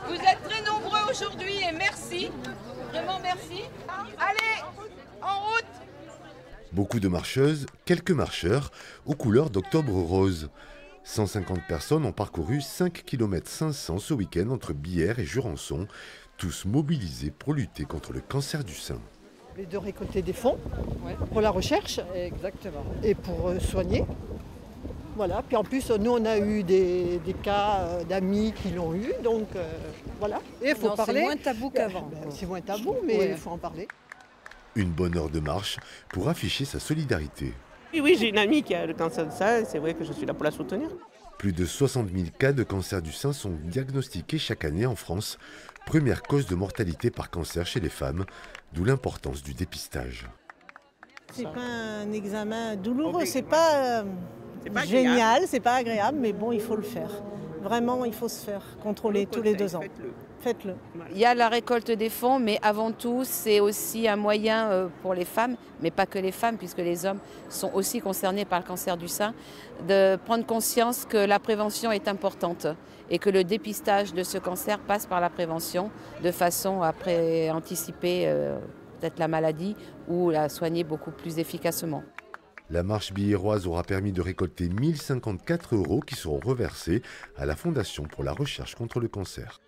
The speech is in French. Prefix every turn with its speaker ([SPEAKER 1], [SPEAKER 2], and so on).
[SPEAKER 1] Vous êtes très nombreux aujourd'hui et merci. Vraiment merci. Allez, en route.
[SPEAKER 2] Beaucoup de marcheuses, quelques marcheurs, aux couleurs d'Octobre Rose. 150 personnes ont parcouru 5 km 500 ce week-end entre Billère et Jurançon, tous mobilisés pour lutter contre le cancer du sein.
[SPEAKER 3] Et de récolter des fonds pour la recherche.
[SPEAKER 4] Exactement.
[SPEAKER 3] Et pour soigner. Voilà. Puis en plus, nous, on a eu des cas d'amis qui l'ont eu, donc voilà. Et il faut parler.
[SPEAKER 4] C'est moins tabou qu'avant.
[SPEAKER 3] C'est moins tabou, mais il faut en parler.
[SPEAKER 2] Une bonne heure de marche pour afficher sa solidarité.
[SPEAKER 5] Oui, j'ai une amie qui a le cancer du sein, c'est vrai que je suis là pour la soutenir.
[SPEAKER 2] Plus de 60 000 cas de cancer du sein sont diagnostiqués chaque année en France, première cause de mortalité par cancer chez les femmes, d'où l'importance du dépistage.
[SPEAKER 6] C'est pas un examen douloureux, c'est pas génial, c'est pas agréable, mais bon, il faut le faire. Vraiment, il faut se faire contrôler tous les 2 ans. Faites-le.
[SPEAKER 7] Il y a la récolte des fonds, mais avant tout, c'est aussi un moyen pour les femmes, mais pas que les femmes, puisque les hommes sont aussi concernés par le cancer du sein, de prendre conscience que la prévention est importante et que le dépistage de ce cancer passe par la prévention, de façon à anticiper peut-être la maladie ou la soigner beaucoup plus efficacement.
[SPEAKER 2] La marche biéroise aura permis de récolter 1 054 € qui seront reversés à la Fondation pour la recherche contre le cancer.